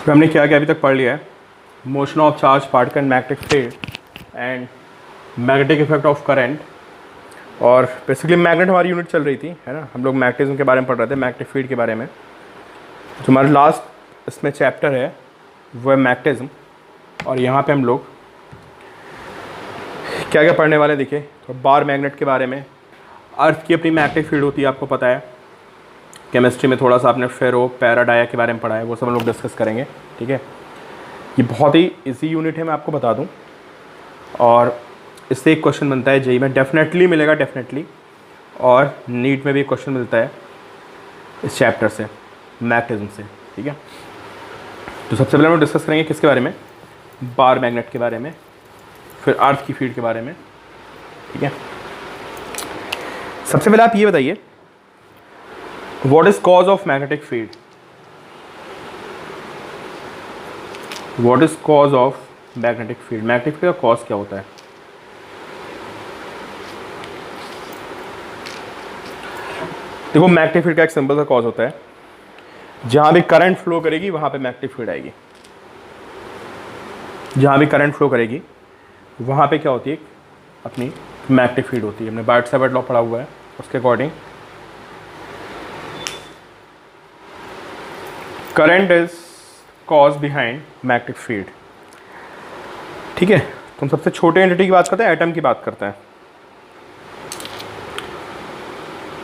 फिर हमने क्या क्या अभी तक पढ़ लिया है, motion of charge particle magnetic field and magnetic effect of current. और बेसिकली मैग्नेट हमारी यूनिट चल रही थी, है ना। हम लोग मैग्नेटिज्म के बारे में पढ़ रहे थे, मैग्नेटिक फील्ड के बारे में। जो हमारा लास्ट इसमें चैप्टर है वो है मैग्नेटिज्म। और यहाँ पे हम लोग क्या क्या पढ़ने वाले देखिए, तो बार मैग्नेट के बारे में। अर्थ की अपनी मैग्नेटिक फील्ड होती है, आपको पता है। केमिस्ट्री में थोड़ा सा आपने फेरो पैराडाया के बारे में पढ़ा है, वो सब हम लोग डिस्कस करेंगे, ठीक है। ये बहुत ही इजी यूनिट है, मैं आपको बता दूं। और इससे एक क्वेश्चन बनता है जेईई में, डेफिनेटली मिलेगा, डेफिनेटली। और नीट में भी क्वेश्चन मिलता है इस चैप्टर से, मैग्नेटिज्म से, ठीक है। तो सबसे पहले हम लोग डिस्कस करेंगे किसके बारे में, बार मैग्नेट के बारे में, फिर अर्थ की फील्ड के बारे में, ठीक है। सबसे पहले आप ये बताइए, what is cause of magnetic field? What is cause of magnetic field? Magnetic field का कॉज क्या होता है? देखो, मैग्नेटिक फील्ड का एक सिंपल सा कॉज होता है, जहां भी करंट फ्लो करेगी वहां पे मैग्नेटिक फील्ड आएगी। जहां भी करंट फ्लो करेगी वहां पे क्या होती है, अपनी मैग्नेटिक फील्ड होती है। हमने बार्ट-सावर्ट लॉ पढ़ा हुआ है, उसके according current is cause behind magnetic field, ठीक है। तो हम सबसे छोटे एंटिटी की बात करते हैं, एटम की बात करते हैं।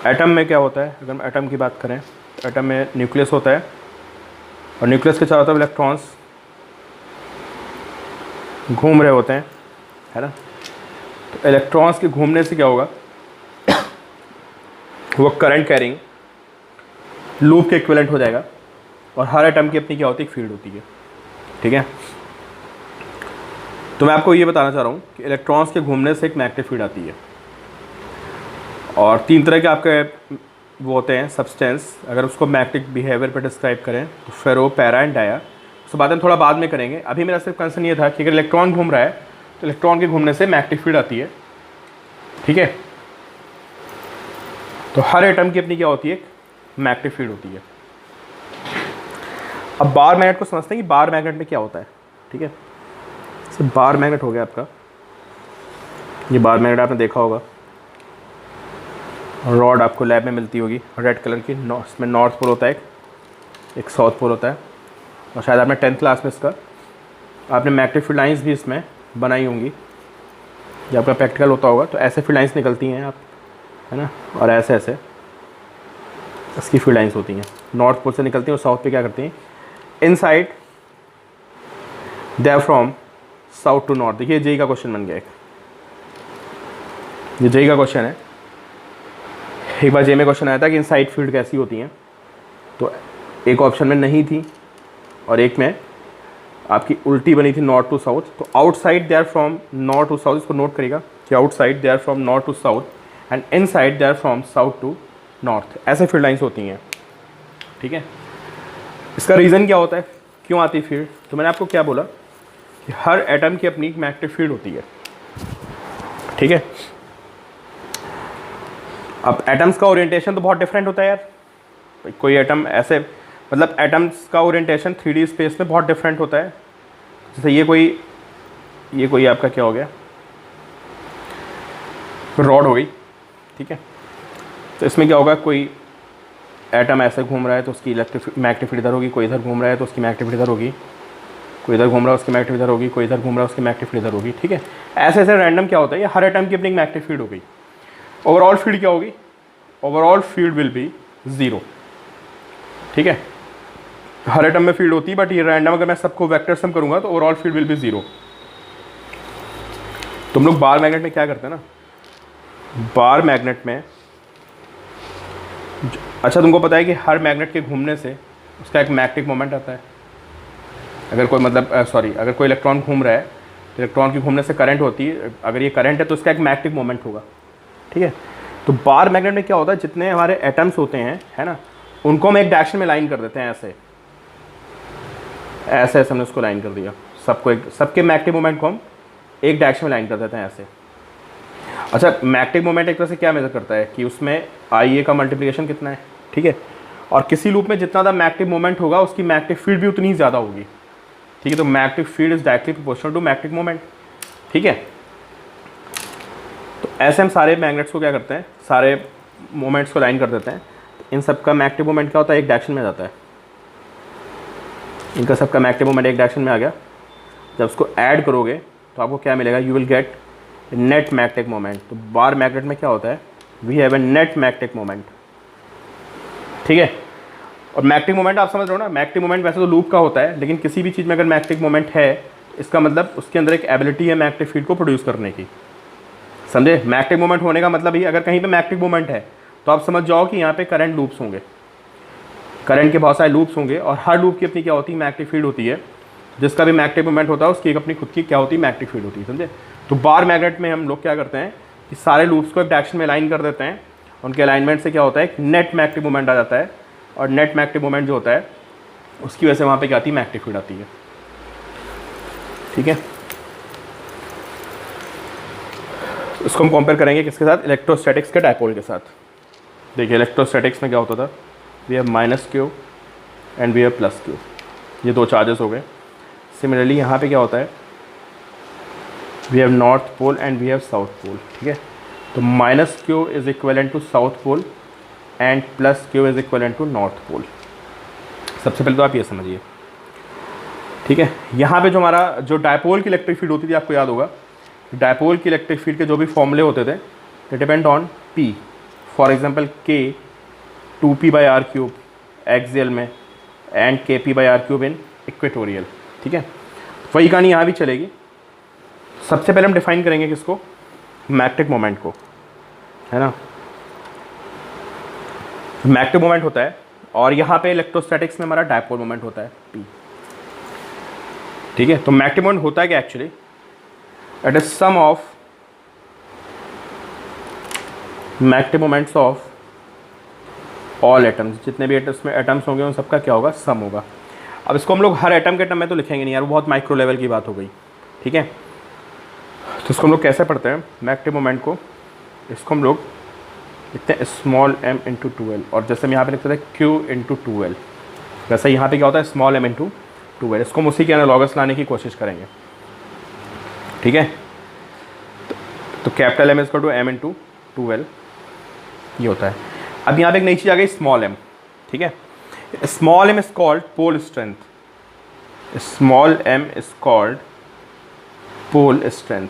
एटम में क्या होता है? अगर हम एटम की बात करें तो एटम में न्यूक्लियस होता है, और न्यूक्लियस के चारों तरफ इलेक्ट्रॉन्स घूम रहे होते हैं, है ना। तो इलेक्ट्रॉन्स के घूमने से क्या होगा, वो करंट कैरिंग लूप के इक्विवेलेंट हो जाएगा। और हर एटम की अपनी क्या होती है, फील्ड होती है, ठीक है। तो मैं आपको ये बताना चाह रहा हूँ कि इलेक्ट्रॉन्स के घूमने से एक मैग्नेटिक फील्ड आती है। और तीन तरह के आपके वो होते हैं सब्सटेंस, अगर उसको मैग्नेटिक बिहेवियर पर डिस्क्राइब करें तो फेरो, पैरा एंड डाया। उसके बाद हम थोड़ा बाद में करेंगे। अभी मेरा सिर्फ कंसर्न ये था कि अगर इलेक्ट्रॉन घूम रहा है तो इलेक्ट्रॉन के घूमने से मैग्नेटिक फील्ड आती है, ठीक है। तो हर एटम की अपनी क्या होती है, मैग्नेटिक फील्ड होती है। अब बार मैग्नेट को समझते हैं कि बार मैग्नेट में क्या होता है, ठीक है। तो बार मैग्नेट हो गया आपका, ये बार मैग्नेट आपने देखा होगा, रॉड आपको लैब में मिलती होगी रेड कलर की। इसमें नॉर्थ पोल होता है, एक साउथ पोल होता है। और शायद आपने 10th क्लास में इसका आपने मैग्नेटिक फील्ड लाइंस भी इसमें बनाई होंगी, जब आपका प्रैक्टिकल होता होगा। तो ऐसे फील्ड लाइंस निकलती हैं आप, है ना, और ऐसे ऐसे इसकी फील्ड लाइंस होती हैं, नॉर्थ पोल से निकलती हैं। और साउथ पे क्या करती हैं, inside they are from south to north. देखिए जेईई का क्वेश्चन बन गया एक, ये जेईई का क्वेश्चन है। एक बार जेईई में क्वेश्चन आया था कि इनसाइड फील्ड कैसी होती हैं, तो एक ऑप्शन में नहीं थी और एक में आपकी उल्टी बनी थी, नॉर्थ टू साउथ। तो outside they are from north to south, इसको नोट करिएगा कि outside they are from north to south and inside they are from south to north. ऐसे फील्ड लाइंस होती हैं, ठीक है। इसका रीज़न क्या होता है, क्यों आती है फील्ड? तो मैंने आपको क्या बोला कि हर एटम की अपनी मैग्नेटिक फील्ड होती है, ठीक है। अब एटम्स का ओरिएंटेशन तो बहुत डिफरेंट होता है यार। कोई एटम ऐसे, मतलब एटम्स का ओरिएंटेशन 3D स्पेस में बहुत डिफरेंट होता है। जैसे ये कोई आपका क्या हो गया, रॉड हो गई, ठीक है। तो इसमें क्या होगा, कोई एटम ऐसे घूम रहा है तो उसकी मैग्नेटिक फील्ड इधर होगी, कोई इधर घूम रहा है तो उसकी मैग्नेटिक फील्ड इधर होगी, कोई इधर घूम रहा है उसकी मैग्नेटिक इधर होगी, कोई इधर घूम रहा है उसकी मैग्नेटिक फील्ड इधर होगी, ठीक है। ऐसे ऐसे रैंडम क्या होता है, ये हर एटम की अपनी मैग्नेटिक फील्ड हो गई। ओवरऑल फील्ड क्या होगी, ओवरऑल फील्ड विल बी 0, ठीक है। हर एटम में फील्ड होती है, बट ये रैंडम अगर मैं सबको वेक्टर सम करूंगा तो ओवरऑल फील्ड विल बी 0। तुम लोग बार मैग्नेट में क्या करते हैं ना, बार मैग्नेट में अच्छा तुमको पता है कि हर मैग्नेट के घूमने से उसका एक मैग्नेटिक मोमेंट आता है। अगर कोई अगर कोई इलेक्ट्रॉन घूम रहा है तो इलेक्ट्रॉन के घूमने से करंट होती है। अगर ये करंट है तो उसका एक मैग्नेटिक मोमेंट होगा, ठीक है। तो बार मैग्नेट में क्या होता है, जितने हमारे एटम्स होते हैं, है ना, उनको हम एक डायरेक्शन में लाइन कर देते हैं, ऐसे ऐसे ऐसे हमने उसको लाइन कर दिया, सबके मैग्नेटिक मोमेंट को हम एक डायरेक्शन में लाइन कर देते हैं ऐसे। अच्छा, मैग्नेटिक मोमेंट एक तरह से क्या मेजर करता है कि उसमें IA का मल्टीप्लिकेशन कितना है, ठीक है। और किसी लूप में जितना ज़्यादा मैग्नेटिक मोमेंट होगा उसकी मैग्नेटिक फील्ड भी उतनी ज़्यादा होगी, ठीक है। तो magnetic field is directly proportional to magnetic moment, ठीक है। तो ऐसे हम सारे मैग्नेट्स को क्या करते हैं, सारे मोमेंट्स को लाइन कर देते हैं। इन सब का मैग्नेटिक मोमेंट क्या होता है, एक डायरेक्शन में जाता है। इनका सबका मैग्नेटिक मोमेंट एक डायरेक्शन में आ गया। जब उसको ऐड करोगे तो आपको क्या मिलेगा, you will get net magnetic moment. तो बार मैग्नेट में क्या होता है, we have a net magnetic moment, ठीक है। और मैग्नेटिक मोमेंट आप समझ रहे हो ना, मैग्नेटिक मोमेंट वैसे तो लूप का होता है, लेकिन किसी भी चीज़ में अगर मैग्नेटिक मोमेंट है इसका मतलब उसके अंदर एक एबिलिटी है मैग्नेटिक फील्ड को प्रोड्यूस करने की, समझे। मैग्नेटिक मोमेंट होने का मतलब ही, अगर कहीं पे मैग्नेटिक मोमेंट है तो आप समझ जाओ कि यहाँ पे करंट लूप्स होंगे, करंट के बहुत सारे लूप्स होंगे, और हर लूप की अपनी क्या होती है, मैग्नेटिक फील्ड होती है। जिसका भी मैग्नेटिक मोमेंट होता है उसकी एक अपनी खुद की क्या होती है, मैग्नेटिक फील्ड होती है, समझे। तो बार मैग्नेट में हम लोग क्या करते हैं कि सारे लूप्स को एक डायरेक्शन में अलाइन कर देते हैं। उनके अलाइनमेंट से क्या होता है, एक नेट मैग्नेटिक मोमेंट आ जाता है, और नेट मैग्नेटिक मोमेंट जो होता है उसकी वजह से वहाँ पे क्या आती है, मैग्नेटिक फील्ड आती है, ठीक है। इसको हम कंपेयर करेंगे किसके साथ, इलेक्ट्रोस्टैटिक्स के डायपोल के साथ। देखिए इलेक्ट्रोस्टैटिक्स में क्या होता था, we have minus Q and we have plus Q, ये दो चार्जेस हो गए। सिमिलरली यहाँ पे क्या होता है, we have north pole and we have south pole, ठीक है। तो minus Q is equivalent to south pole and plus Q is equivalent to north pole. सबसे पहले तो आप ये समझिए, ठीक है। यहाँ पे जो हमारा जो डायपोल की इलेक्ट्रिक फील्ड होती थी, आपको याद होगा डायपोल की इलेक्ट्रिक फील्ड के जो भी फॉर्मूले होते थे they depend on P. For example के 2p/r³ एक्सियल में एंड kp/r³ इन इक्वेटोरियल, ठीक है। वही कहानी यहाँ भी चलेगी। सबसे पहले हम डिफाइन करेंगे किसको, मैग्नेटिक मोमेंट को, है ना। मैग्नेटिक मोमेंट होता है, और यहाँ पे इलेक्ट्रोस्टैटिक्स में हमारा डायपोल मोमेंट होता है p, ठीक है। तो मैग्नेटिक मोमेंट होता है कि actually it is sum of magnetic moments of all atoms, जितने भी एटम्स में एटम्स होंगे उन सबका क्या होगा, सम होगा। अब इसको हम लोग हर एटम के टर्म में तो लिखेंगे नहीं यार, वो बहुत माइक्रो लेवल की बात हो गई, ठीक है। तो इसको हम लोग कैसे पढ़ते हैं मैग्नेटिक मोमेंट को, इसको हम लोग लिखते हैं स्मॉल m इंटू 2l, और जैसे हम यहाँ पे लिखते थे q इंटू 2l, वैसे यहाँ पे क्या होता है स्मॉल m इंटू 2l। इसको हम उसी के एनालॉगस लाने की कोशिश करेंगे, ठीक है। तो कैपिटल M इसको टू m इंटू 2l ये होता है। अब यहाँ पे एक नई चीज़ आ गई स्मॉल m, ठीक है। Small m is called pole strength, small m is called pole strength.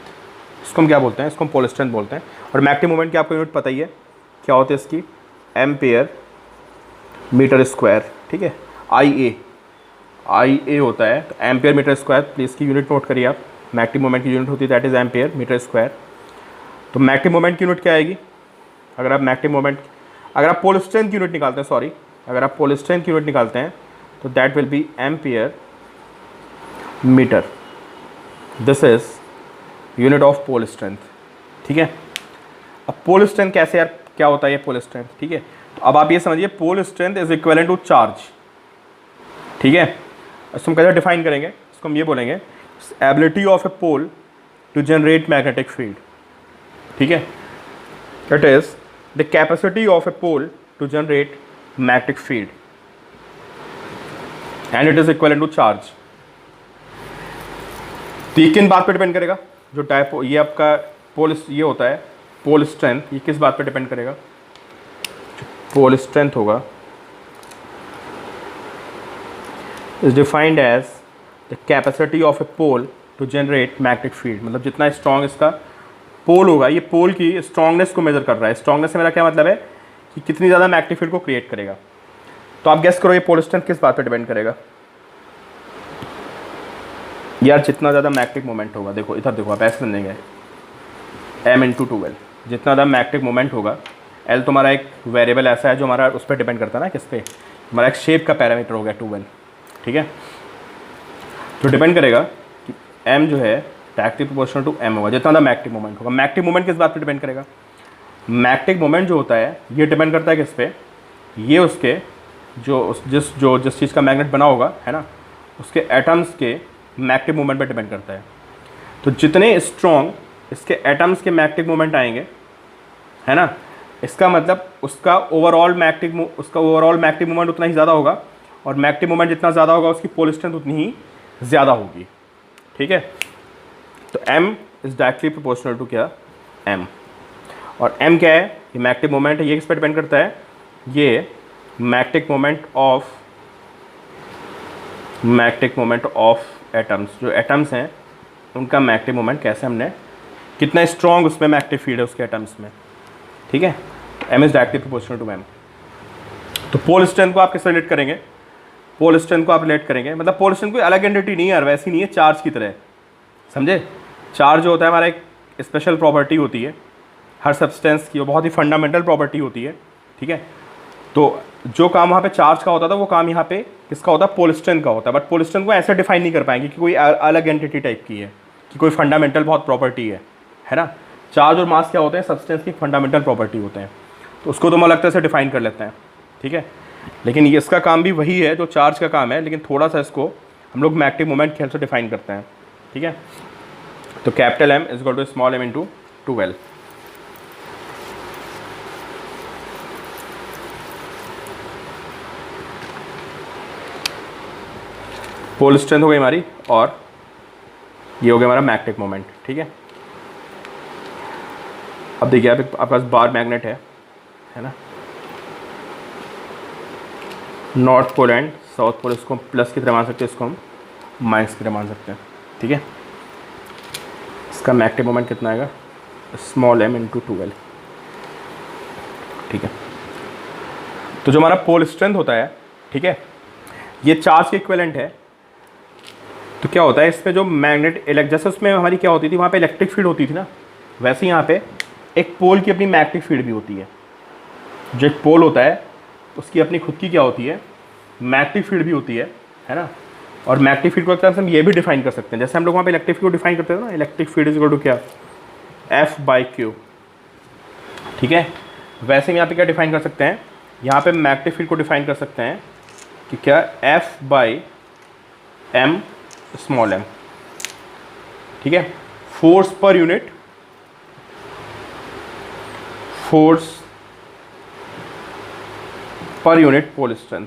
इसको हम क्या बोलते हैं, इसको हम पोल स्ट्रेंथ बोलते हैं। और मैग्नेटिक मोमेंट की आपको यूनिट पता ही है क्या होती है इसकी, एम्पेयर मीटर स्क्वायर, ठीक है। IA होता है, तो एम्पेयर मीटर स्क्वायर, प्लीज़ इसकी यूनिट नोट करिए आप। मैग्नेटिक मोमेंट की यूनिट होती है that is ampere metre square. तो मैग्नेटिक मोमेंट की यूनिट क्या आएगी, अगर आप मैग्नेटिक मोमेंट, अगर आप पोल स्ट्रेंथ की यूनिट निकालते हैं, सॉरी, अगर आप पोल स्ट्रेंथ की यूनिट निकालते हैं तो that will be ampere metre, this is unit of pole strength, ठीक है। अब पोल स्ट्रेंथ कैसे यार, क्या होता है ये पोल स्ट्रेंथ, ठीक है। तो अब आप ये समझिए pole strength is equivalent to charge, ठीक है। इसको हम कैसे डिफाइन करेंगे, इसको हम ये बोलेंगे ability of a pole to generate magnetic field, ठीक है। It is the capacity of a pole to generate magnetic field and it is equivalent to charge. तो ये किन बात पे डिपेंड करेगा, जो टाइप ये आपका पोल ये होता है पोल स्ट्रेंथ, ये किस बात पे डिपेंड करेगा, जो पोल स्ट्रेंथ होगा is defined as the capacity of a pole to generate magnetic field. मतलब जितना स्ट्रॉन्ग इसका पोल होगा, ये पोल की स्ट्रॉन्गनेस को मेजर कर रहा है। स्ट्रॉन्गनेस से मेरा क्या मतलब है कि कितनी ज़्यादा मैग्नेटिक फील्ड को क्रिएट करेगा। तो आप गेस करो ये पोल स्ट्रेंथ किस बात पे डिपेंड करेगा यार, जितना ज़्यादा मैग्नेटिक मोमेंट होगा, देखो इधर देखो आप ऐसे समझेंगे m इंटू 2l, जितना ज़्यादा मैग्नेटिक मोमेंट होगा, l तुम्हारा एक वेरिएबल ऐसा है जो हमारा उस पर डिपेंड करता है ना, किस पे, हमारा एक शेप का पैरामीटर हो गया 2l, ठीक है। तो डिपेंड करेगा कि m जो है डायरेक्टली प्रोपोर्शनल टू m होगा, जितना ज़्यादा मैग्नेटिक मोमेंट होगा। मैग्नेटिक मोमेंट किस बात पर डिपेंड करेगा, मैग्नेटिक मोमेंट जो होता है ये डिपेंड करता है किस पे, ये उसके जिस चीज़ का मैग्नेट बना होगा, है ना, उसके एटम्स के मैग्नेटिक मोमेंट पे डिपेंड करता है। तो जितने स्ट्रॉन्ग इसके एटम्स के मैग्नेटिक मोमेंट आएंगे, है ना, इसका मतलब उसका ओवरऑल मैग्नेटिक मोमेंट उतना ही ज़्यादा होगा, और मैग्नेटिक मोमेंट जितना ज़्यादा होगा उसकी पोल स्ट्रेंथ उतनी ही ज़्यादा होगी। ठीक है, तो m is directly proportional to क्या, m। और m क्या है, ये मैग्नेटिक मोमेंट है। ये किस पर डिपेंड करता है, ये मैग्नेटिक मोमेंट ऑफ एटम्स, जो एटम्स हैं उनका मैग्नेटिक मोमेंट कैसे, हमने कितना स्ट्रॉन्ग उसमें मैग्नेटिक फील्ड है उसके एटम्स में। ठीक है, m is directly proportional to m। तो पोल स्ट्रेंथ को आप किससे रिलेट करेंगे, पोल स्ट्रेंथ को आप रिलेट करेंगे, मतलब पोल स्ट्रेंथ कोई अलग एंटिटी नहीं है यार, वैसी नहीं है चार्ज की तरह, समझे। चार्ज जो होता है हमारा एक स्पेशल प्रॉपर्टी होती है हर सब्सटेंस की, वो बहुत ही फंडामेंटल प्रॉपर्टी होती है। ठीक है, तो जो काम वहाँ पे चार्ज का होता था वो काम यहाँ पे किसका होता है, पोल स्ट्रेंथ का होता है। बट पोल स्ट्रेंथ को ऐसे डिफाइन नहीं कर पाएंगे कि कोई अलग एंटिटी टाइप की है, कि कोई फंडामेंटल बहुत प्रॉपर्टी है ना। चार्ज और मास क्या होते हैं, सब्सटेंस की फंडामेंटल प्रॉपर्टी होते हैं, तो उसको तो मुझे लगता है से डिफाइन कर लेते हैं। ठीक है, लेकिन ये इसका काम भी वही है जो चार्ज का काम है, लेकिन थोड़ा सा इसको हम लोग मैग्नेटिक मोमेंट खेल से डिफाइन करते हैं। ठीक है, तो capital M is equal to small m into 12। Pole strength हो गई हमारी, और ये हो गया हमारा मैग्नेटिक मोमेंट। ठीक है, अब देखिए आपके पास बार मैग्नेट है ना, north pole and south pole, इसको हम प्लस की तरह मान सकते हैं, इसको हम माइनस की तरह मान सकते हैं। ठीक है, इसका मैग्नेटिक मोमेंट कितना आएगा, स्मॉल m इंटू 12। ठीक है, तो जो हमारा पोल स्ट्रेंथ होता है, ठीक है, ये चार्ज के इक्विवेलेंट है। तो क्या होता है इसमें जो जैसे उसमें हमारी क्या होती थी, वहाँ पे इलेक्ट्रिक फील्ड होती थी ना, वैसे यहाँ पे एक पोल की अपनी मैग्नेटिक फील्ड भी होती है। जो एक पोल होता है उसकी अपनी खुद की क्या होती है, मैग्नेटिक फील्ड भी होती है ना। और मैग्नेटिक फील्ड को एक तरह से हम ये भी डिफाइन कर सकते हैं, जैसे हम लोग वहाँ पे इलेक्ट्रिक फील्ड को डिफाइन करते हैं ना, electric field is equal to क्या, F/Q। ठीक है, वैसे हम यहाँ पे क्या डिफाइन कर सकते हैं, यहाँ पे मैग्नेटिक फील्ड को डिफाइन कर सकते हैं कि क्या, F/m स्मॉल m। ठीक है, force per unit pole strength.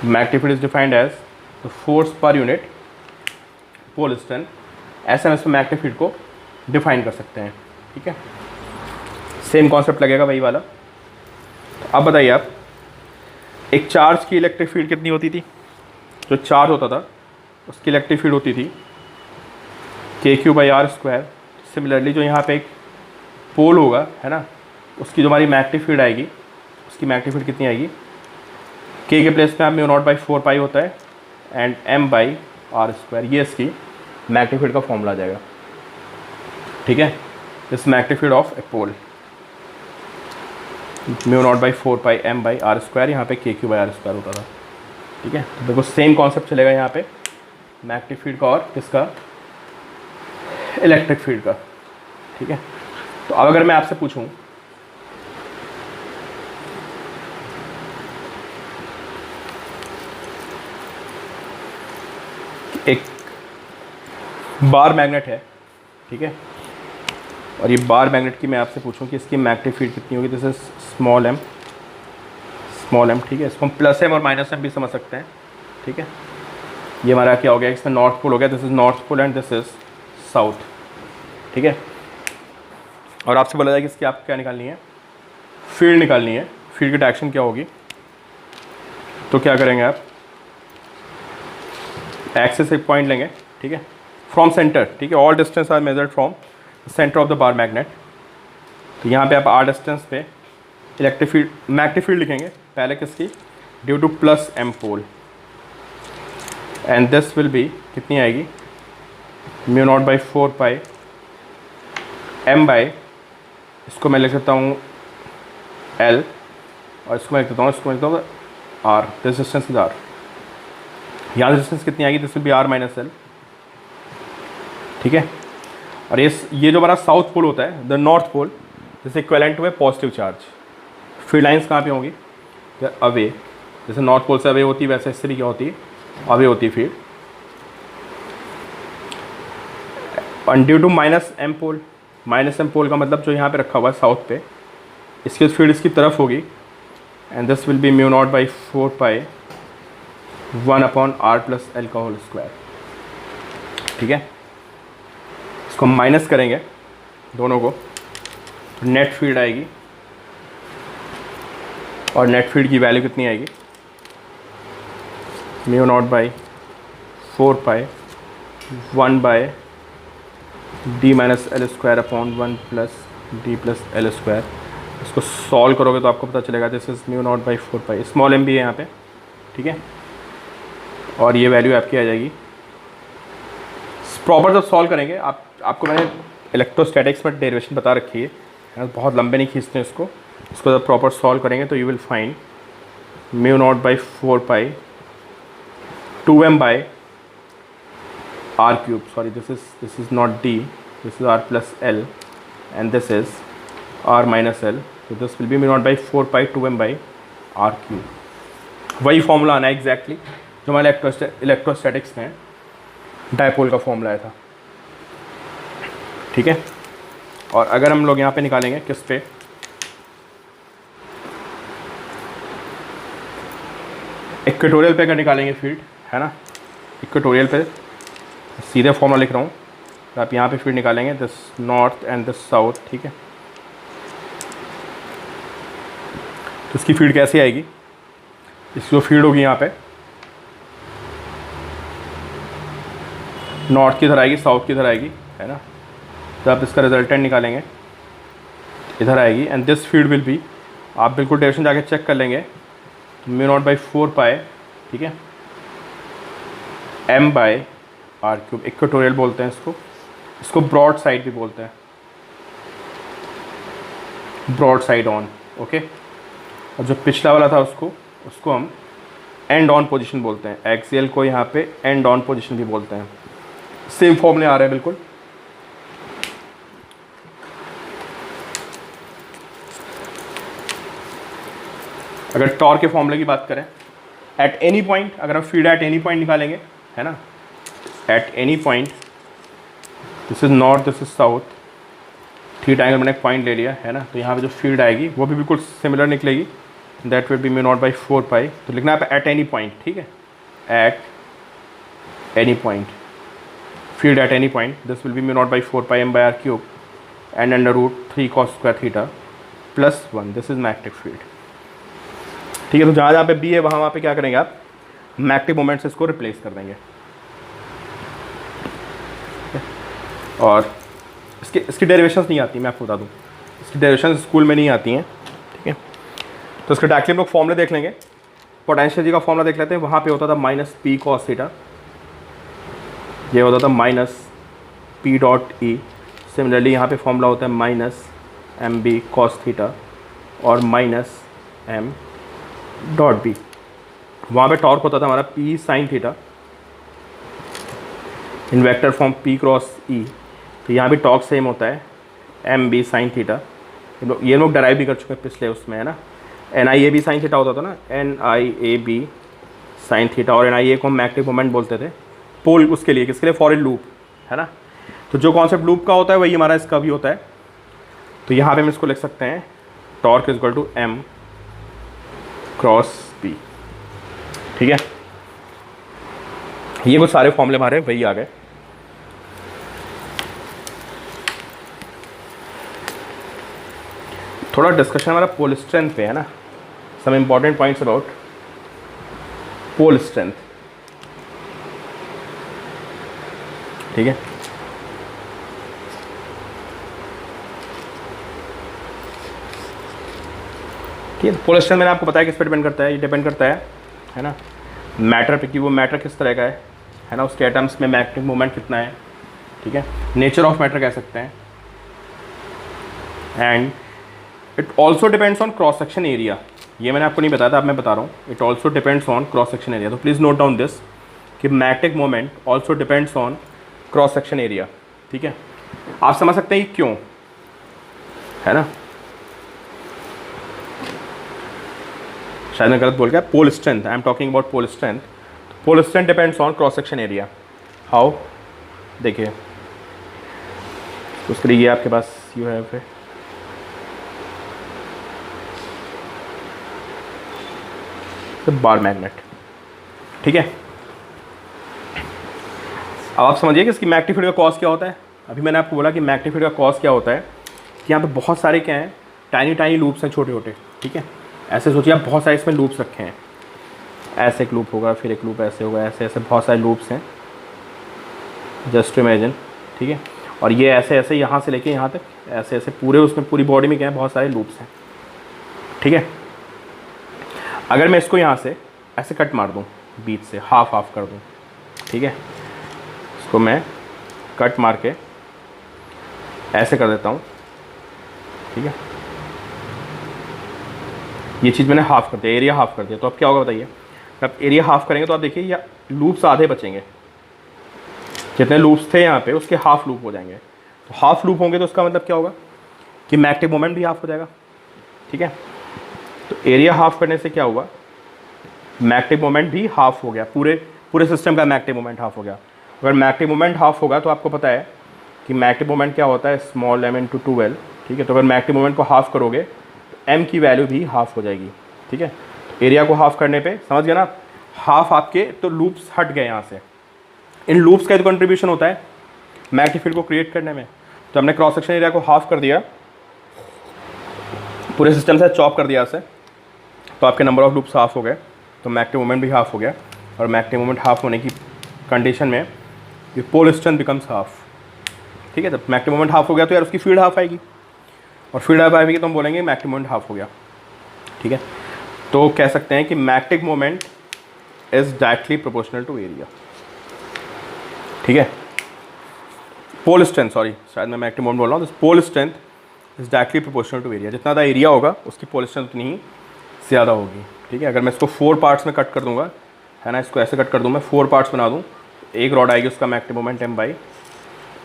Magnetic field is defined as the force per unit pole strength. ऐसे हम इसमें मैग्नेटिक फील्ड को डिफाइन कर सकते हैं। ठीक है, सेम कॉन्सेप्ट लगेगा वही वाला। तो अब बताइए आप, एक चार्ज की इलेक्ट्रिक फील्ड कितनी होती थी, जो चार्ज होता था उसकी इलेक्ट्रिक फील्ड होती थी KQ/r²। सिमिलरली जो यहाँ पे एक पोल होगा है ना, उसकी जो हमारी मैग्नेटिक फील्ड आएगी, उसकी मैग्नेटिक फील्ड कितनी आएगी, K के प्लेस में आप μ0/4π होता है एंड m/r², ये इसकी मैग्नेटिक फील्ड का फॉर्मूला आ जाएगा। ठीक है, this magnetic field of a pole, μ0/4π m/r², यहाँ पे KQ/r² होता था। ठीक है, तो देखो सेम कॉन्सेप्ट चलेगा यहाँ पे मैग्नेटिक फील्ड का और किसका, इलेक्ट्रिक फील्ड का। ठीक है, तो अब अगर मैं आपसे पूछूं एक बार मैग्नेट है, ठीक है, और ये बार मैग्नेट की मैं आपसे पूछूं कि इसकी मैग्नेटिक फील्ड कितनी होगी, दिस इज स्मॉल m। ठीक है, इसको हम प्लस m और माइनस m भी समझ सकते हैं। ठीक है, ये हमारा क्या हो गया, इसमें नॉर्थ पोल हो गया, this is north pole and this is south. ठीक है, और आपसे बोला जाए कि इसकी आपको क्या निकालनी है, फील्ड निकालनी है। फील्ड की डायरेक्शन क्या होगी, तो क्या करेंगे आप, एक्सिस एक पॉइंट लेंगे। ठीक है, फ्रॉम सेंटर। ठीक है, all distance are measured from centre of the bar magnet. तो यहाँ पे आप r डिस्टेंस पे इलेक्ट्रिक फील्ड मैग्नेटिक फील्ड लिखेंगे पहले किसकी, due to plus m pole, and this will be कितनी आएगी, μ0/4π m/, इसको मैं लिख सकता हूँ L, और इसको मैं लिख देता हूँ, इसको मैं लिखता हूँ R। This distance is R, यहाँ डिस्टेंस कितनी आएगी, this will B R - L। ठीक है, और ये जो हमारा साउथ पोल होता है, द नॉर्थ पोल, जैसे equivalent to a positive charge. Field lines कहाँ पे होंगी, अवे, जैसे नॉर्थ पोल से अवे होती है वैसे इस तरीके क्या होती है, अवे होती है field. Due to minus m pole, -m pole का मतलब जो यहाँ पे रखा हुआ है साउथ पे, इसकी फील्ड इसकी तरफ होगी, and this will be μ0/4 1/r+l का होल स्क्वायर। ठीक है, इसको हम माइनस करेंगे दोनों को, तो नेट फील्ड आएगी, और नेट फील्ड की वैल्यू कितनी आएगी, μ0/4 1/d-l² 1 + d+l²। इसको सॉल्व करोगे तो आपको पता चलेगा दिस इज़ μ0/4, स्मॉल m भी है यहाँ पे। ठीक है, और ये वैल्यू आपकी आ जाएगी। प्रॉपर जब सॉल्व करेंगे, आपको मैंने इलेक्ट्रोस्टैटिक्स में डेरिवेशन बता रखी है, बहुत लंबे नहीं खींचते हैं इसको जब प्रॉपर सॉल्व करेंगे तो you will find μ0/4 2m/r³, sorry this is not d, this is r+l and this is r-l, तो दिस विल बी μ0/4 2m/r³। वही फॉर्मूला आना है एग्जैक्टली जो हमारे इलेक्ट्रोस्टैटिक्स में डायपोल का फॉर्मूला आया था। ठीक है, और अगर हम लोग यहाँ पे निकालेंगे किस पे, इक्वेटोरियल पे अगर निकालेंगे फील्ड, है ना, इक्वेटोरियल पे सीधे फॉर्मूला लिख रहा हूँ, तो आप यहाँ पे फील्ड निकालेंगे this north and this south. ठीक है, तो इसकी फील्ड कैसी आएगी, इसकी जो फील्ड होगी यहाँ पे नॉर्थ की इधर आएगी, साउथ की इधर आएगी, है ना, तो आप इसका रिजल्टेंट निकालेंगे इधर आएगी, and this field will be, आप बिल्कुल डायरेक्शन जाके चेक कर लेंगे, μ0/4, ठीक है, m/r³, इक्वेटोरियल बोलते हैं इसको ब्रॉड साइड भी बोलते हैं, ब्रॉड साइड ऑन। ओके, और जो पिछला वाला था उसको हम एंड ऑन पोजीशन बोलते हैं, एक्सियल को यहाँ पे एंड ऑन पोजीशन भी बोलते हैं। सेम फॉर्मूले आ रहे हैं बिल्कुल। अगर टॉर्क के फॉर्मूले की बात करें, एट एनी पॉइंट, अगर हम फील्ड एट एनी पॉइंट निकालेंगे, है ना, eight any point, this is north, this is south, theta angle मैंने एक पॉइंट ले लिया, है ना, तो यहाँ पे जो फील्ड आएगी वो भी बिल्कुल सिमिलर निकलेगी, दैट विल बी μ0/4, तो लिखना है एट एनी पॉइंट। ठीक है, at any point, field at any point, this will be μ0/4 m/r³ and √3 cos² theta +1, this is magnetic field. ठीक है, तो जहाँ जहाँ पे बी है वहाँ पे क्या करेंगे आप, मैग्नेटिक मोमेंट से इसको रिप्लेस कर देंगे। और इसकी डेरिवेशंस नहीं आती, मैं आपको बता दूँ, इसकी डेरिवेशंस स्कूल में नहीं आती हैं। ठीक है, तो इसके डायरेक्टली हम लोग फॉर्मूले देख लेंगे। पोटेंशियल जी का फॉर्मूला देख लेते हैं, वहाँ पे होता था -p cos थीटा, ये होता था -p.e। सिमिलरली यहाँ पे फॉर्मूला होता है -mb cos थीटा और -m.b। वहाँ पे टॉर्क होता था हमारा p sin theta in vector form p cross e, तो यहाँ भी टॉर्क सेम होता है mb sin थीटा। ये लोग डराइव भी कर चुके हैं पिछले उसमें, है ना, NIAB sin थीटा होता था ना, NIAB sin थीटा, और NIA को हम मैग्नेटिक मोमेंट बोलते थे पोल, उसके लिए किसके लिए, फॉर ए लूप, है ना। तो जो कॉन्सेप्ट लूप का होता है वही हमारा इसका भी होता है। तो यहाँ पे हम इसको लिख सकते हैं torque is equal to m cross p। ठीक है, ये कुछ सारे फॉर्मूले हमारे वही आ गए। थोड़ा डिस्कशन हमारा पोल स्ट्रेंथ पे है ना, some important points about pole strength. ठीक है, ठीक है, पोल स्ट्रेंथ मैंने आपको बताया किस पे डिपेंड करता है, ये डिपेंड करता है ना, मैटर पे, कि वो मैटर किस तरह का है ना, उसके एटम्स में मैग्नेटिक मोमेंट कितना है। ठीक है, नेचर ऑफ मैटर कह सकते हैं, and it also depends on cross section area. ये मैंने आपको नहीं बताया था, अब मैं बता रहा हूँ, it also depends on cross section area. तो प्लीज़ नोट डाउन दिस कि magnetic moment also depends on cross section area. ठीक है, आप समझ सकते हैं कि क्यों, है ना, शायद मैं गलत बोल गया, pole strength, I am talking about pole strength. Pole strength depends on cross section area. How, देखिए तो उसके लिए ये आपके पास यू हैव है, बार मैग्नेट। ठीक है, अब आप समझिए कि इसकी मैग्नेटिक फील्ड का कॉज क्या होता है। अभी मैंने आपको बोला कि मैग्नेटिक फील्ड का कॉज क्या होता है कि यहाँ पे बहुत सारे क्या हैं, टाइनी टाइनी लूप्स हैं, छोटे छोटे। ठीक है, ऐसे सोचिए आप बहुत सारे इसमें लूप्स रखे हैं, ऐसे एक लूप होगा, फिर एक लूप ऐसे होगा, ऐसे ऐसे बहुत सारे लूप्स हैं, जस्ट इमेजिन। ठीक है, और ये ऐसे ऐसे यहाँ से लेके यहाँ तक ऐसे ऐसे पूरे उसमें पूरी बॉडी में क्या है, बहुत सारे लूप्स हैं। ठीक है, अगर मैं इसको यहाँ से ऐसे कट मार दूँ, बीच से हाफ हाफ कर दूँ, ठीक है, इसको मैं कट मार के ऐसे कर देता हूँ। ठीक है, ये चीज़ मैंने हाफ़ कर दिया, एरिया हाफ़ कर दिया। तो अब क्या होगा बताइए, जब एरिया हाफ़ करेंगे तो आप देखिए ये लूप्स आधे बचेंगे, जितने लूप्स थे यहाँ पे उसके हाफ लूप हो जाएंगे। तो हाफ लूप होंगे तो उसका मतलब क्या होगा कि मैग्नेटिक मोमेंट भी हाफ हो जाएगा। ठीक है, तो एरिया हाफ करने से क्या हुआ, मैग्नेटिक मोमेंट भी हाफ हो गया, पूरे सिस्टम का मैग्नेटिक मोमेंट हाफ हो गया। अगर मैग्नेटिक मोमेंट हाफ होगा तो आपको पता है कि मैग्नेटिक मोमेंट क्या होता है, स्मॉल m × 2l। ठीक है, तो अगर मैग्नेटिक मोमेंट को हाफ करोगे तो m की वैल्यू भी हाफ हो जाएगी। ठीक है, तो एरिया को हाफ करने पे समझ गया ना, हाफ आपके तो लूप्स हट गए यहाँ से। इन लूप्स का तो कंट्रीब्यूशन होता है मैग्नेटिक फील्ड को क्रिएट करने में। तो हमने क्रॉस सेक्शन एरिया को हाफ कर दिया, पूरे सिस्टम से चॉप कर दिया उसे, तो आपके नंबर ऑफ लूप्स हाफ हो गए, तो मैग्नेटिक मोमेंट भी हाफ हो गया। और मैग्नेटिक मोमेंट हाफ होने की कंडीशन में ये पोल स्ट्रेंथ बिकम्स हाफ। ठीक है, जब मैग्नेटिक मोमेंट हाफ हो गया तो यार उसकी फील्ड हाफ आएगी, और फील्ड हाफ आएगी तो हम बोलेंगे मैग्नेटिक मोमेंट हाफ हो गया। ठीक है, तो कह सकते हैं कि magnetic moment is directly proportional to area. ठीक है, पोल स्ट्रेंथ, सॉरी शायद मैं मैग्नेटिक मोमेंट बोल रहा हूँ, तो pole strength is directly proportional to area. जितना ज़्यादा एरिया होगा उसकी पोल स्ट्रेंथ उतनी ही ज़्यादा होगी। ठीक है, अगर मैं इसको 4 पार्ट्स में कट कर दूंगा, है ना, इसको ऐसे कट कर दूँ, मैं 4 पार्ट्स बना दूँ, एक रॉड आएगी, उसका magnetic moment m/,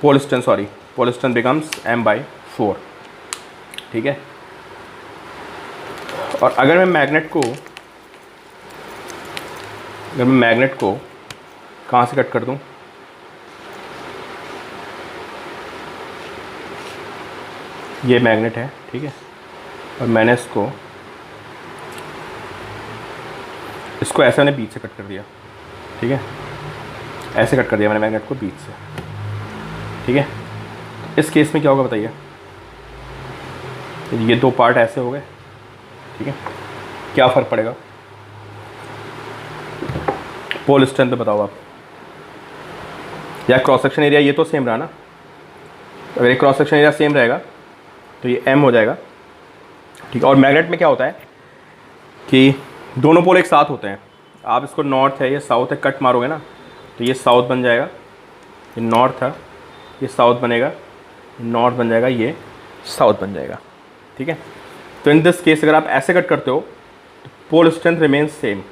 pole strength becomes m/4। ठीक है, और अगर मैं मैग्नेट को कहाँ से कट कर दूँ, ये मैग्नेट है। ठीक है, और मैंने इसको ऐसे मैंने बीच से कट कर दिया। ठीक है, ऐसे कट कर दिया मैंने मैग्नेट को बीच से। ठीक है, इस केस में क्या होगा बताइए, ये 2 पार्ट ऐसे हो गए। ठीक है, क्या फ़र्क पड़ेगा पोल स्ट्रेंथ पे बताओ आप, या क्रॉस सेक्शन एरिया ये तो सेम रहा ना। अगर ये क्रॉस सेक्शन एरिया सेम रहेगा तो ये m हो जाएगा। ठीक है, और मैग्नेट में क्या होता है कि दोनों पोल एक साथ होते हैं। आप इसको नॉर्थ है, ये साउथ है, कट मारोगे ना तो ये साउथ बन जाएगा, ये नॉर्थ था, ये साउथ बनेगा, ये नॉर्थ बन जाएगा, ये साउथ बन जाएगा। ठीक है, तो इन दिस केस अगर आप ऐसे कट करते हो तो पोल स्ट्रेंथ रिमेन्स सेम।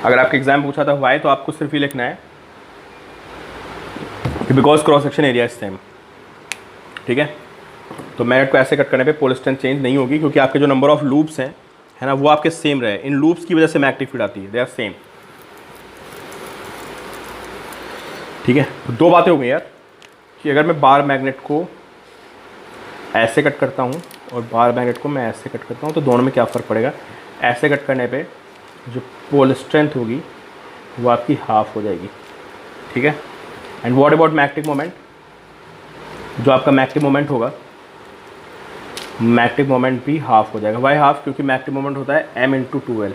अगर आपके एग्जाम पूछा था वाई, तो आपको सिर्फ ये लिखना है कि because cross section area is same. ठीक है, तो मैग्नेट को ऐसे कट करने पे पोल स्ट्रेंथ चेंज नहीं होगी, क्योंकि आपके जो नंबर ऑफ लूप्स हैं, है ना, वो आपके सेम रहे। इन लूप्स की वजह से मैग्नेटिक फील्ड आती है, दे आर सेम। ठीक है, तो 2 बातें हो गई यार, कि अगर मैं बार मैग्नेट को ऐसे कट करता हूँ और बार मैग्नेट को मैं ऐसे कट करता हूँ, तो दोनों में क्या फ़र्क पड़ेगा। ऐसे कट करने पे जो पोल स्ट्रेंथ होगी वो आपकी हाफ हो जाएगी। ठीक है, and what about magnetic moment, जो आपका मैग्नेटिक मोमेंट होगा, मैग्नेटिक मोमेंट भी हाफ हो जाएगा। वाई हाफ, क्योंकि मैग्नेटिक मोमेंट होता है m × 2l।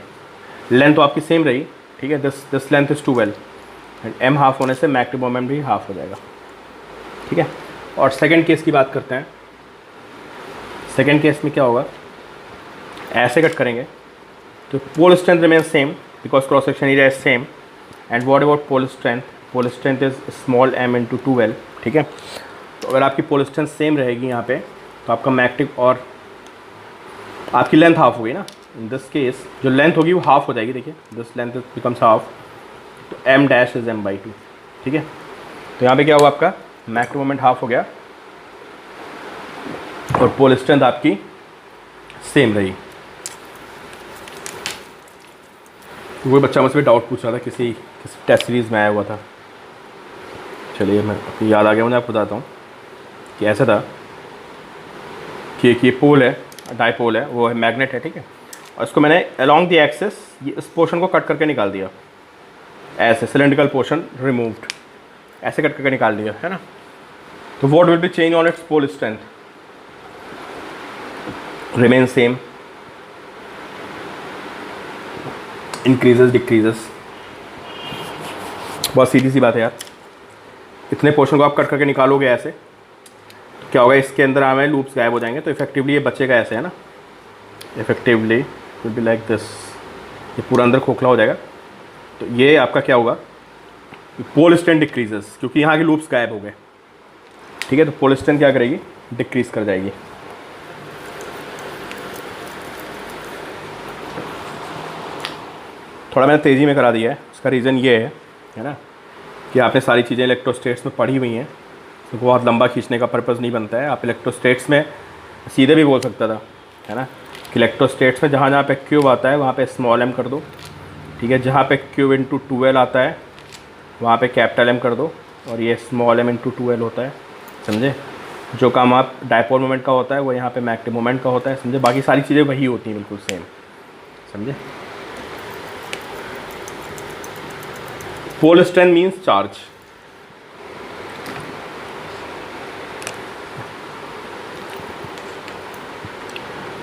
लेंथ तो आपकी सेम रही। ठीक है, this length is 2l and m half होने से मैग्नेटिक मोमेंट भी हाफ हो जाएगा। ठीक है, और सेकंड केस की बात करते हैं। सेकंड केस में क्या होगा, ऐसे कट करेंगे तो pole strength remain same because cross section area is same. And what about pole strength, pole strength is small m × 2l। ठीक है, तो अगर आपकी पोल स्ट्रेंथ सेम रहेगी यहाँ पे, तो आपका मैग्नेटिक और आपकी लेंथ हाफ होगी ना। इन दिस केस जो लेंथ होगी वो हाफ हो जाएगी। देखिए, दिस लेंथ बिकम्स हाफ, तो m डैश इज m/2। ठीक है, तो यहाँ पे क्या हुआ, आपका मैग्नेटिक मोमेंट हाफ हो गया और पोल स्ट्रेंथ आपकी सेम रही। कोई बच्चा मुझसे डाउट पूछ रहा था, किसी टेस्ट सीरीज़ में आया हुआ था, चलिए मैं याद आ गया, मुझे आपको बताता हूँ कि ऐसा था कि एक ये पोल है, डाईपोल है, वो है मैग्नेट है, ठीक है, और इसको मैंने अलोंग द एक्सिस ये इस पोर्शन को कट करके निकाल दिया, ऐसे सिलेंड्रिकल पोर्शन रिमूव्ड, ऐसे कट करके निकाल दिया, है ना। तो what will be change on its pole strength, remain same, increases decreases. बहुत सीधी सी बात है यार, इतने पोर्शन को आप कट करके निकालोगे ऐसे तो क्या होगा, इसके अंदर हमें लूप्स गायब हो जाएंगे, तो इफेक्टिवली ये बचेगा ऐसे, है ना, effectively will be like this, ये पूरा अंदर खोखला हो जाएगा। तो ये आपका क्या होगा, पोल स्ट्रेंथ डिक्रीजेस, क्योंकि यहाँ के लूप्स गायब हो गए, ठीक है। तो पोल स्ट्रेंथ क्या करेगी, डिक्रीज कर जाएगी। थोड़ा मैंने तेज़ी में करा दिया है, उसका रीज़न ये है ना, कि आपने सारी चीज़ें इलेक्ट्रोस्टेट्स में पढ़ी हुई हैं, तो बहुत लंबा खींचने का पर्पज़ नहीं बनता है। आप इलेक्ट्रोस्टेट्स में सीधे भी बोल सकता था, है ना, कि इलेक्ट्रोस्टेट्स में जहाँ जहाँ पे क्यूब आता है वहाँ पे स्मॉल एम कर दो, ठीक है, जहाँ पे क्यूब इंटू 2L आता है वहाँ पे कैपिटल एम कर दो, और ये स्मॉल एम इंटू 2L होता है, समझे। जो काम आप डायपोल मोमेंट का होता है वो यहाँ पे मैग्नेटिक मोमेंट का होता है, समझे। बाकी सारी चीज़ें वही होती हैं, बिल्कुल सेम, समझे। पोल स्ट्रेंथ मीन्स चार्ज,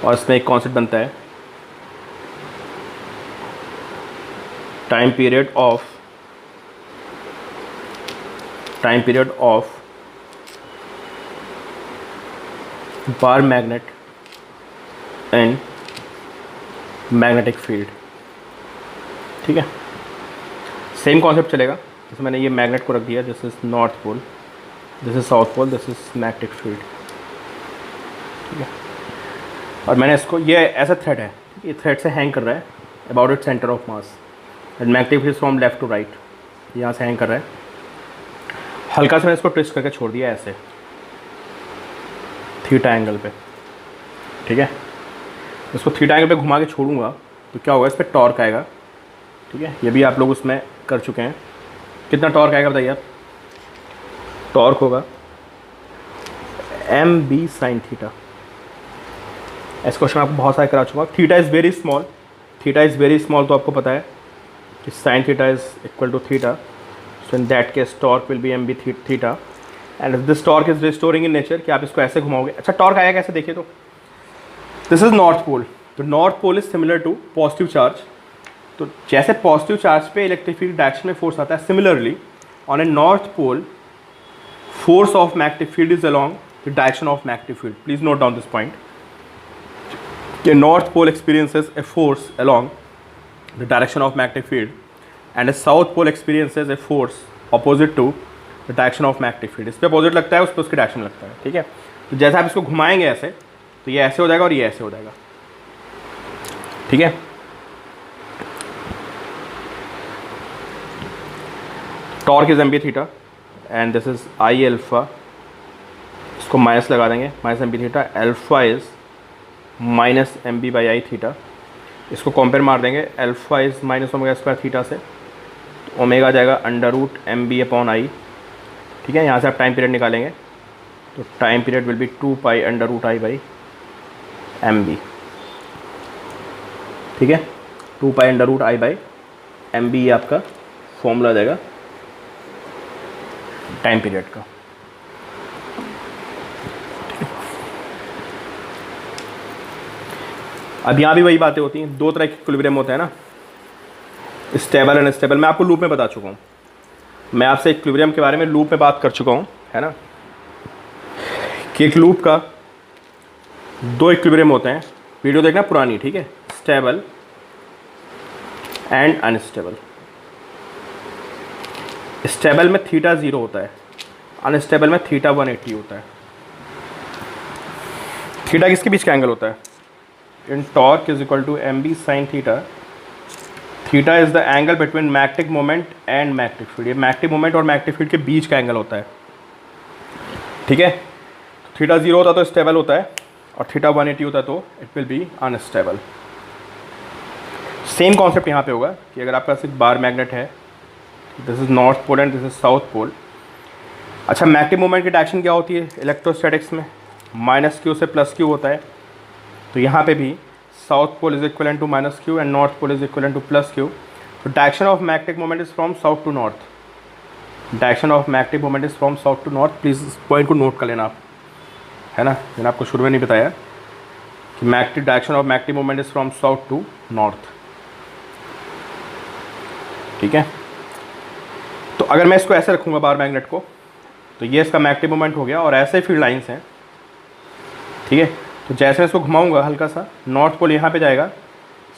और इसमें एक कॉन्सेप्ट बनता है time period of bar magnet and magnetic field, ठीक है। सेम कॉन्सेप्ट चलेगा, जैसे मैंने ये मैग्नेट को रख दिया, this is north pole, this is south pole, this is magnetic field, ठीक है। और मैंने इसको, ये ऐसा थ्रेड है, ये थ्रेड से हैंग कर रहा है about it centre of mass, and magnetic field from left to right, यहाँ से हैंग कर रहा है। हल्का से मैंने इसको ट्विस्ट करके छोड़ दिया ऐसे थीटा एंगल पे, ठीक है। इसको थीटा एंगल पे घुमा के छोड़ूंगा तो क्या होगा, इस पर टॉर्क आएगा, ठीक है। ये भी आप लोग उसमें कर चुके हैं। कितना टॉर्क आएगा बताइए आप, टॉर्क होगा mb sin थीटा। ऐसे क्वेश्चन आपको बहुत सारे करा चुका। थीटा इज़ वेरी स्मॉल, तो आपको पता है कि sin theta is equal to theta, so in that case torque will be mb theta, and this torque is restoring in nature, कि आप इसको ऐसे घुमाओगे। अच्छा, टॉर्क आया कैसे, देखिए, तो दिस इज नॉर्थ पोल, तो north pole is similar to positive charge. तो जैसे पॉजिटिव चार्ज पे इलेक्ट्रिक फील्ड डायरेक्शन में फोर्स आता है, similarly on a north pole force of magnetic field is along the direction of magnetic field. Please note down this point, कि north pole experiences a force along the direction of magnetic field, and a south pole experiences a force opposite to the direction of magnetic field. इस पर opposite लगता है, उस पर उसकी direction लगता है, ठीक है। तो जैसे आप इसको घुमाएंगे ऐसे, तो ये ऐसे हो जाएगा और ये ऐसे हो जाएगा, ठीक है। Torque is mb theta and this is I alpha, इसको माइनस लगा देंगे, minus mb theta, alpha is minus mb by I theta. इसको कंपेयर मार देंगे, alpha is minus omega square theta से, तो ओमेगा जाएगा under root mb upon I, ठीक है। यहाँ से आप टाइम पीरियड निकालेंगे, तो time period will be 2 pi under root I by mb, ठीक है। 2 pi under root I by mb ये आपका फॉर्मूला आ जाएगा टाइम पीरियड का। अब यहाँ भी वही बातें होती हैं, दो तरह के इक्विलिब्रियम होते हैं ना, स्टेबल एंड अनस्टेबल। मैं आपको लूप में बता चुका हूँ, मैं आपसे इक्विलिब्रियम के बारे में लूप में बात कर चुका हूँ, है ना, कि एक लूप का दो इक्विलिब्रियम होते हैं। वीडियो देखना पुरानी, ठीक है, स्टेबल एंड अनस्टेबल। स्टेबल में थीटा 0 होता है, अनस्टेबल में थीटा 180 होता है। थीटा किसके बीच का एंगल होता है, in torque is equal to mb sin theta. Theta is the angle between magnetic moment and magnetic field. ये मैग्नेटिक मोमेंट और मैग्नेटिक फील्ड के बीच का एंगल होता है, ठीक है। थीटा 0 होता तो स्टेबल होता है, और थीटा 180 होता तो it will be unstable. Same concept यहाँ पे होगा कि अगर आपके पास एक बार मैग्नेट है, this is north pole and this is south pole, अच्छा, मैग्नेटिक मोमेंट की डायरेक्शन क्या होती है इलेक्ट्रोस्टैटिक्स में? -q से +q होता है। तो यहाँ पे भी south pole is equal to -q and north pole is equal to +q। तो direction of magnetic moment is from south to north. Direction of magnetic moment is from south to north. Please इस point को note कर लेना आप, है ना, मैंने आपको शुरू में नहीं बताया कि magnetic direction of magnetic moment is from south to north. ठीक है, तो अगर मैं इसको ऐसे रखूँगा बार मैग्नेट को, तो ये इसका मैग्नेटिक मोमेंट हो गया और ऐसे ही फील्ड लाइंस हैं। ठीक है, तो जैसे मैं इसको घुमाऊंगा हल्का सा, नॉर्थ पोल यहाँ पे जाएगा,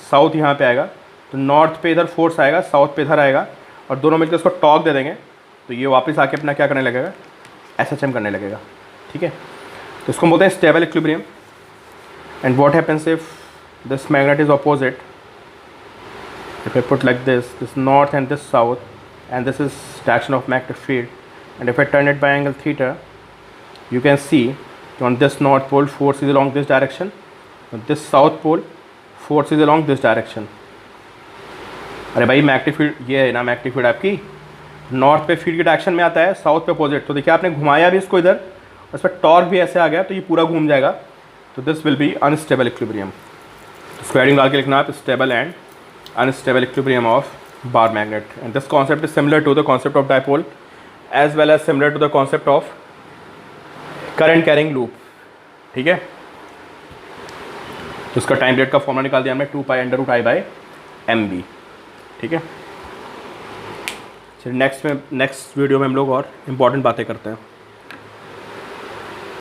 साउथ यहाँ पे आएगा, तो नॉर्थ पे इधर फोर्स आएगा, साउथ पे इधर आएगा, और दोनों मिलकर इसको टॉर्क दे देंगे, तो ये वापस आके अपना क्या करने लगेगा, SHM करने लगेगा। ठीक है, तो इसको बोलते हैं stable equilibrium. And what happens if this magnet is opposite, if I put like this north and this south, and this is direction of magnetic field, and if I turn it by angle theta, you can see on this north pole force is along this direction, on this south pole force is along this direction। अरे भाई magnetic field ये है ना, magnetic field आपकी north पे field की direction में आता है, साउथ पे अपोजिट। तो देखिए आपने घुमाया भी इसको इधर, उस पर टॉर्क भी ऐसे आ गया, तो ये पूरा घूम जाएगा। तो this will be unstable equilibrium. तो स्क्वायरिंग डाल के लिखना आप stable and unstable equilibrium of bar magnet, and this concept is similar to the concept of dipole as well as similar to the concept of current carrying loop। ठीक है, तो इसका time rate का formula निकाल दिया हमने 2π√I/mb। ठीक है, चलिए नेक्स्ट वीडियो में हम लोग और इम्पॉर्टेंट बातें करते हैं।